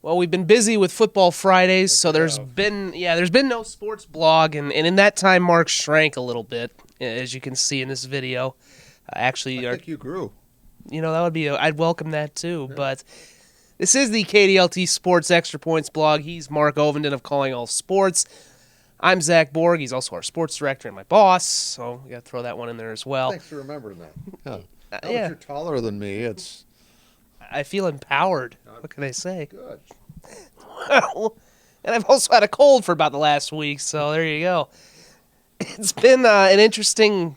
Well, we've been busy with Football Fridays, so there's been no sports blog, and in that time, Mark shrank a little bit, as you can see in this video. I think you grew. That would be I'd welcome that too. Yeah. But this is the KDLT Sports Extra Points blog. He's Mark Ovenden of Calling All Sports. I'm Zach Borg. He's also our sports director and my boss, so we got to throw that one in there as well. Thanks for remembering that. Yeah. Now that you're taller than me, I feel empowered. What can I say? Good. Well, and I've also had a cold for about the last week, so there you go. It's been an interesting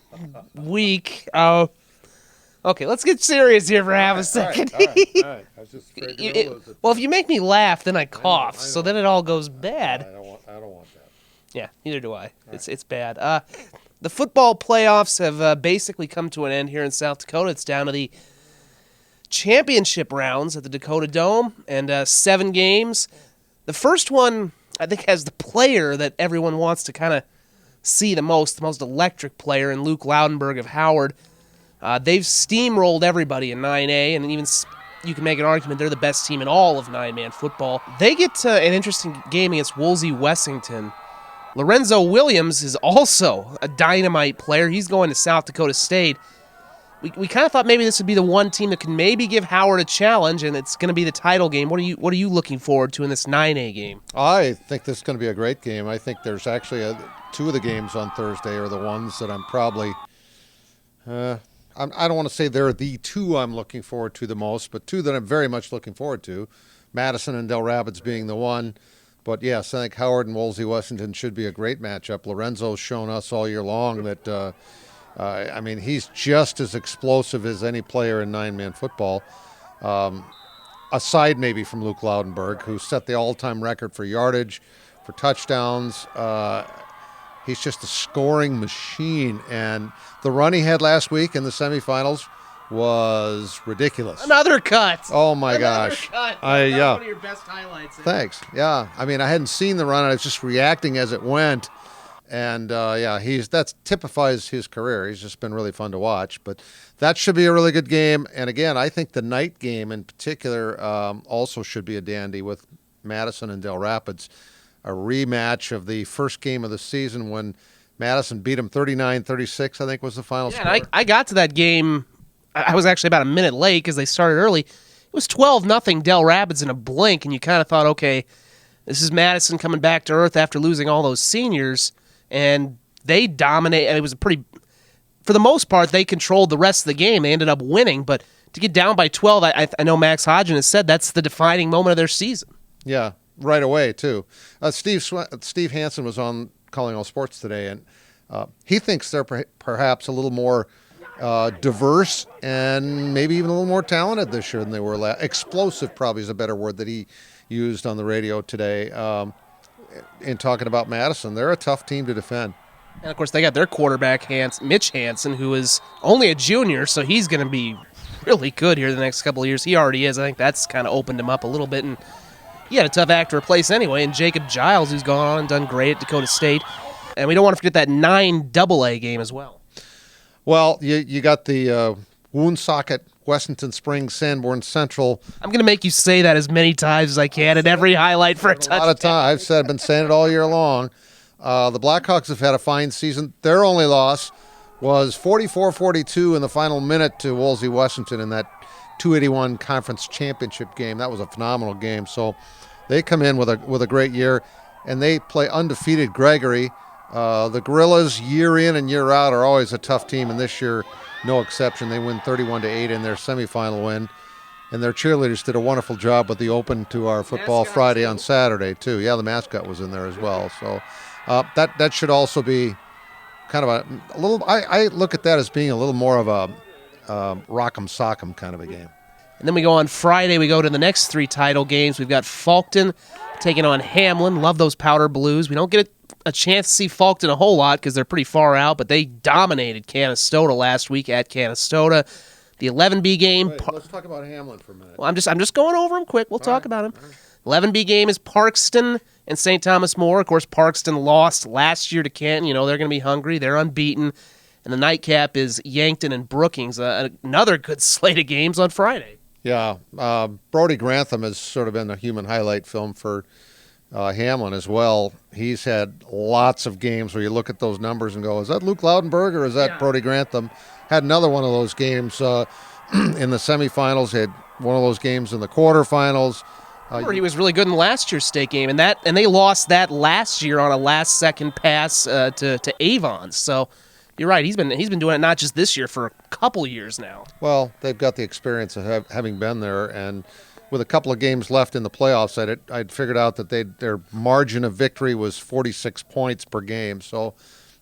week. Okay, let's get serious here for half a second. All right. I was just afraid well, if you make me laugh, then I cough, so then it all goes bad. I don't want that. Yeah, neither do I. It's bad. The football playoffs have basically come to an end here in South Dakota. It's down to the championship rounds at the Dakota Dome, and 7 games. The first one, I think, has the player that everyone wants to kind of see the most electric player in Luke Loudenberg of Howard. They've steamrolled everybody in 9A, and even you can make an argument they're the best team in all of 9-man football. They get to an interesting game against Wolsey-Wessington. Lorenzo Williams is also a dynamite player. He's going to South Dakota State. We kind of thought maybe this would be the one team that can maybe give Howard a challenge, and it's going to be the title game. What are you looking forward to in this 9A game? I think this is going to be a great game. I think there's actually 2 of the games on Thursday are the ones that I'm probably I don't want to say they're the 2 I'm looking forward to the most, but 2 that I'm very much looking forward to. Madison and Dell Rapids being the one. But, yes, I think Howard and Wolsey-Wessington should be a great matchup. Lorenzo's shown us all year long that, he's just as explosive as any player in 9-man football, aside maybe from Luke Loudenberg, who set the all-time record for yardage, for touchdowns. He's just a scoring machine. And the run he had last week in the semifinals was ridiculous. Another cut. Oh, my gosh. Cut. That's one of your best highlights. Thanks. Yeah. I hadn't seen the run. I was just reacting as it went. And, that typifies his career. He's just been really fun to watch. But that should be a really good game. And, again, I think the night game in particular also should be a dandy with Madison and Dell Rapids. A rematch of the first game of the season when Madison beat them 39-36, I think was the final score. And I got to that game. I was actually about a minute late because they started early. It was 12-0 Dell Rapids in a blink, and you kind of thought, okay, this is Madison coming back to earth after losing all those seniors, and they dominated. It was for the most part, they controlled the rest of the game. They ended up winning, but to get down by 12, I know Max Hodgen has said that's the defining moment of their season. Yeah, right away, too. Steve Hansen was on Calling All Sports today, and he thinks they're perhaps a little more diverse and maybe even a little more talented this year than they were last. Explosive probably is a better word that he used on the radio today in talking about Madison. They're a tough team to defend. And, of course, they got their quarterback, Mitch Hansen, who is only a junior, so he's going to be really good here the next couple of years. He already is. I think that's kind of opened him up a little bit, and he had a tough act to replace anyway. And Jacob Giles, who's gone on and done great at Dakota State. And we don't want to forget that 9 AA game as well. Well, you got the Woonsocket, Wessington Springs, Sanborn Central. I'm going to make you say that as many times as I can in every highlight for a touchdown. A lot of time. I've been saying it all year long. The Blackhawks have had a fine season. Their only loss was 44-42 in the final minute to Wolsey-Wessington in that 281 conference championship game. That was a phenomenal game. So they come in with a great year, and they play undefeated Gregory. The Gorillas, year in and year out, are always a tough team, and this year, no exception. They win 31-8 in their semifinal win, and their cheerleaders did a wonderful job with the open to our Football Friday on Saturday, too. Yeah, the mascot was in there as well. So that should also be kind of a little – I look at that as being a little more of a rock'em sock'em kind of a game. And then we go on Friday, we go to the next 3 title games. We've got Falkton taking on Hamlin. Love those Powder Blues. We don't get a chance to see Falkton a whole lot because they're pretty far out, but they dominated Canastota last week at Canastota. The 11B game. Wait, let's talk about Hamlin for a minute. Well, I'm just going over them quick. We'll talk about them. 11B game is Parkston and St. Thomas More. Of course, Parkston lost last year to Canton. They're going to be hungry. They're unbeaten. And the nightcap is Yankton and Brookings. Another good slate of games on Friday. Yeah, Brody Grantham has sort of been the human highlight film for Hamlin as well. He's had lots of games where you look at those numbers and go, is that Luke Loudenberg or is that Brody Grantham? Had another one of those games in the semifinals. He had one of those games in the quarterfinals. He was really good in last year's state game, and they lost that last year on a last-second pass to Avon. So you're right. He's been doing it not just this year, for a couple years now. Well, they've got the experience of having been there, and with a couple of games left in the playoffs, I'd figured out that their margin of victory was 46 points per game. So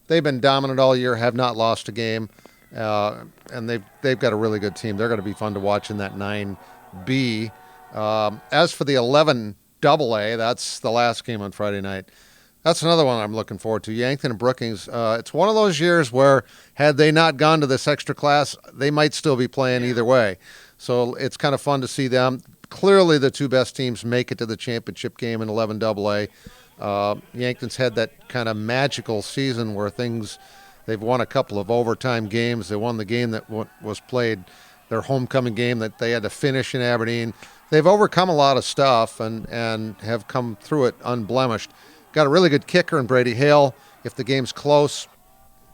they've been dominant all year, have not lost a game, and they've got a really good team. They're going to be fun to watch in that 9B. As for the 11 AA, that's the last game on Friday night. That's another one I'm looking forward to. Yankton and Brookings. It's one of those years where, had they not gone to this extra class, they might still be playing either way. So it's kind of fun to see them. Clearly, the two best teams make it to the championship game in 11 AA. Yankton's had that kind of magical season where they've won a couple of overtime games. They won the game that was played, their homecoming game that they had to finish in Aberdeen. They've overcome a lot of stuff and have come through it unblemished. Got a really good kicker in Brady Hale. If the game's close,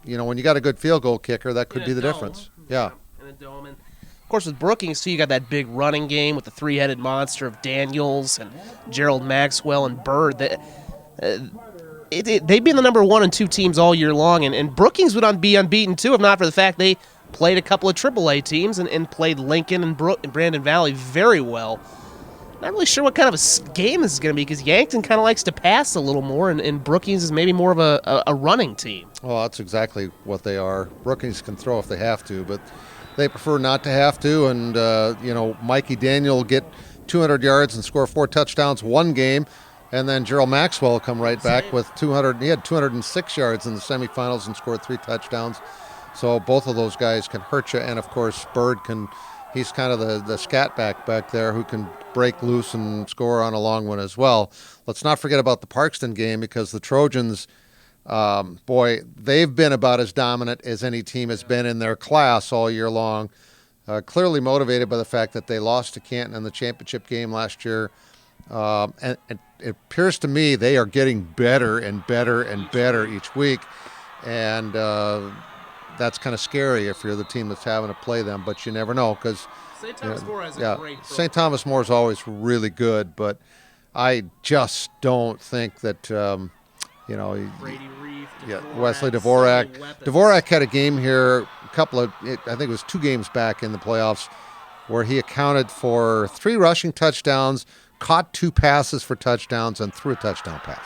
when you got a good field goal kicker, that could be the difference. Yeah. And a dome. And of course, with Brookings, too, you got that big running game with the three-headed monster of Daniels and Gerald Maxwell and Bird. They've been the number 1 and 2 teams all year long, and Brookings would be unbeaten, too, if not for the fact they played a couple of AAA teams and played Lincoln and Brandon Valley very well. Not really sure what kind of a game this is going to be, because Yankton kind of likes to pass a little more, and Brookings is maybe more of a running team. Well, that's exactly what they are. Brookings can throw if they have to, but they prefer not to have to. And, Mikey Daniel will get 200 yards and score 4 touchdowns one game, and then Gerald Maxwell will come right back with 200. He had 206 yards in the semifinals and scored 3 touchdowns. So both of those guys can hurt you, and, of course, Bird can. He's kind of the scat back there who can break loose and score on a long one as well. Let's not forget about the Parkston game, because the Trojans, they've been about as dominant as any team has been in their class all year long. Clearly motivated by the fact that they lost to Canton in the championship game last year. And it appears to me they are getting better and better and better each week. And that's kind of scary if you're the team that's having to play them, but you never know, because St. Thomas More has a great program. St. Thomas More is always really good, but I just don't think that Brady Reef, Wesley Dvorak. Dvorak had a game here I think it was 2 games back in the playoffs, where he accounted for 3 rushing touchdowns, caught 2 passes for touchdowns, and threw a touchdown pass.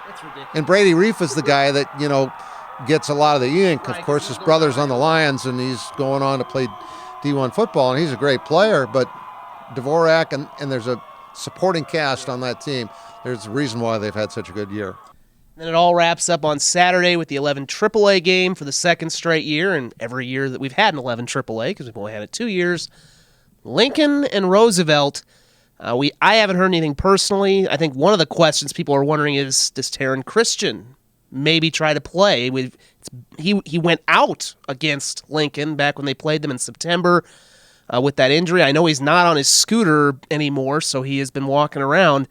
That's ridiculous. And Brady Reef is the guy that gets a lot of the ink. Of course, his brother's on the Lions, and he's going on to play D1 football, and he's a great player. But Dvorak, and there's a supporting cast on that team. There's a reason why they've had such a good year. Then it all wraps up on Saturday with the 11 AAA game for the second straight year, and every year that we've had an 11 AAA, because we've only had it 2 years. Lincoln and Roosevelt. I haven't heard anything personally. I think one of the questions people are wondering is, does Taryn Christian maybe try to play? He went out against Lincoln back when they played them in September with that injury. I know he's not on his scooter anymore, so he has been walking around.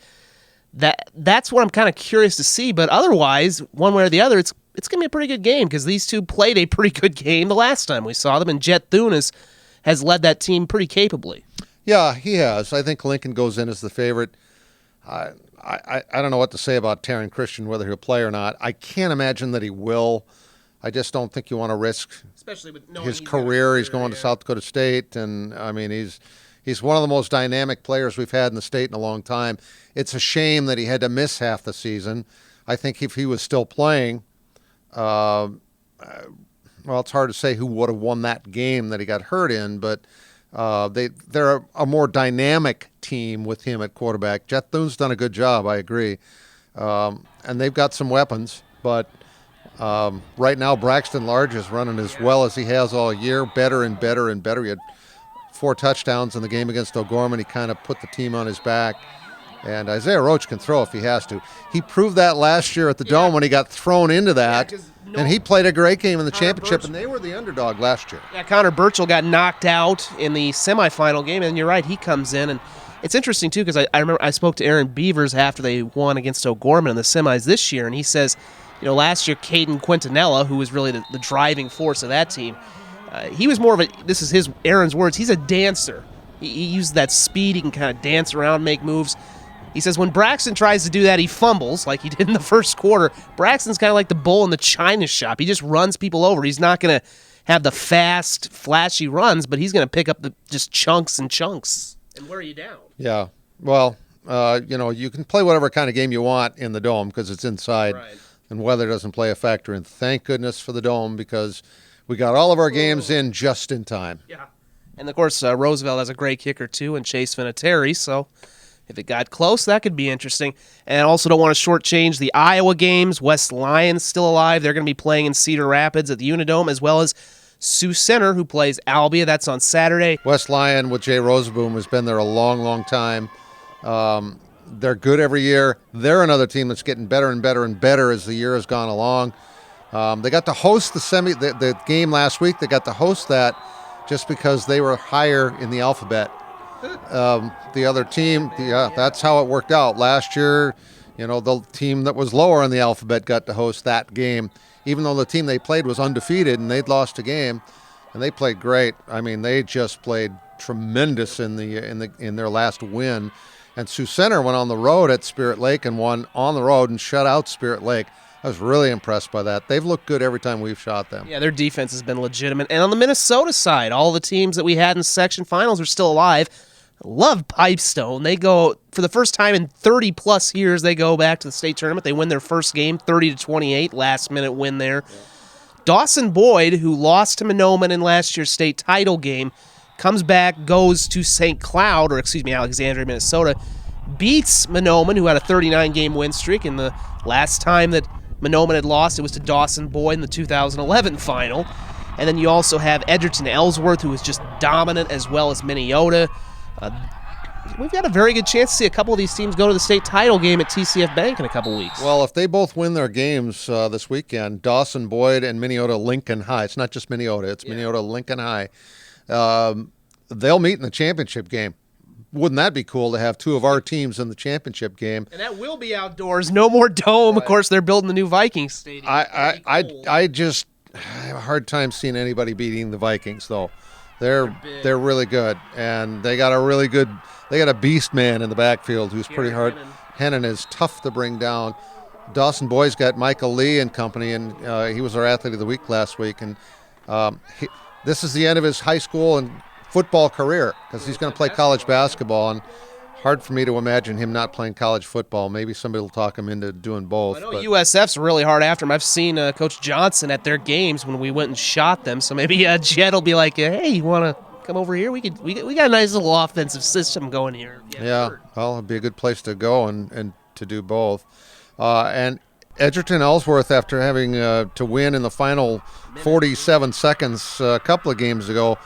That's what I'm kind of curious to see. But otherwise, one way or the other, it's going to be a pretty good game, because these two played a pretty good game the last time we saw them, and Jet Thune has led that team pretty capably. Yeah, he has. I think Lincoln goes in as the favorite. I don't know what to say about Taryn Christian, whether he'll play or not. I can't imagine that he will. I just don't think you want to risk, especially with his career. He's going to South Dakota State, and I mean he's one of the most dynamic players we've had in the state in a long time. It's a shame that he had to miss half the season. I think if he was still playing, well, it's hard to say who would have won that game that he got hurt in, but they're a more dynamic team with him at quarterback. Jet Thune's done a good job, I agree. And they've got some weapons, but right now Braxton Large is running as well as he has all year, better and better and better. He had 4 touchdowns in the game against O'Gorman. He kind of put the team on his back. And Isaiah Roach can throw if he has to. He proved that last year at the Dome when he got thrown into that. And he played a great game in the championship, and they were the underdog last year. Yeah, Connor Burchell got knocked out in the semifinal game, and you're right, he comes in. And it's interesting, too, because I remember I spoke to Aaron Beavers after they won against O'Gorman in the semis this year, and he says, last year, Caden Quintanilla, who was really the driving force of that team, he was more of this is Aaron's words, he's a dancer. He used that speed, he can kind of dance around, make moves. He says when Braxton tries to do that, he fumbles like he did in the first quarter. Braxton's kind of like the bull in the china shop. He just runs people over. He's not going to have the fast, flashy runs, but he's going to pick up just chunks and chunks and wear you down. Yeah. Well, you can play whatever kind of game you want in the Dome because it's inside, right, and weather doesn't play a factor. And thank goodness for the Dome because we got all of our games in just in time. Yeah. And, of course, Roosevelt has a great kicker, too, and Chase Vinatieri, so if it got close, that could be interesting. And I also don't want to shortchange the Iowa games. West Lyon's still alive. They're going to be playing in Cedar Rapids at the Unidome, as well as Sioux Center, who plays Albia. That's on Saturday. West Lyon with Jay Rosenboom has been there a long, long time. They're good every year. They're another team that's getting better and better and better as the year has gone along. They got to host the game last week. They got to host that just because they were higher in the alphabet. The other team, that's how it worked out. Last year, the team that was lower in the alphabet got to host that game, even though the team they played was undefeated and they'd lost a game, and they played great. I mean, they just played tremendous in their last win. And Sioux Center went on the road at Spirit Lake and won on the road and shut out Spirit Lake. I was really impressed by that. They've looked good every time we've shot them. Yeah, their defense has been legitimate. And on the Minnesota side, all the teams that we had in section finals are still alive. Love Pipestone. They go, for the first time in 30-plus years, they go back to the state tournament. They win their first game, 30-28, last-minute win there. Yeah. Dawson-Boyd, who lost to Monoman in last year's state title game, comes back, goes to Alexandria, Minnesota, beats Monoman, who had a 39-game win streak, and the last time that Monoman had lost, it was to Dawson-Boyd in the 2011 final. And then you also have Edgerton Ellsworth, who was just dominant, as well as Minneota. We've got a very good chance to see a couple of these teams go to the state title game at TCF Bank in a couple weeks. Well, if they both win their games this weekend, Dawson-Boyd and Minneota-Lincoln High, it's not just Minneota, it's Minneota-Lincoln High, they'll meet in the championship game. Wouldn't that be cool to have two of our teams in the championship game? And that will be outdoors. No more dome. Right. Of course, they're building the new Vikings stadium. I have a hard time seeing anybody beating the Vikings, though. They're really good, and they got a beast man in the backfield who's pretty hard. Hennon is tough to bring down. Dawson-Boyd's got Michael Lee and company, and he was our athlete of the week last week. And this is the end of his high school and football career because he's going to play college basketball, and hard for me to imagine him not playing college football. Maybe somebody will talk him into doing both. I know USF's really hard after him. I've seen Coach Johnson at their games when we went and shot them, so maybe Jed will be like, hey, you want to come over here? We got a nice little offensive system going here. Yeah, well, it'd be a good place to go and to do both. And Edgerton Ellsworth, after having to win in the final 47 seconds a couple of games ago,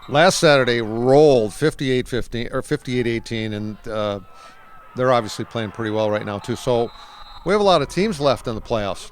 last Saturday rolled 58-15 or 58-18, and they're obviously playing pretty well right now too. So we have a lot of teams left in the playoffs.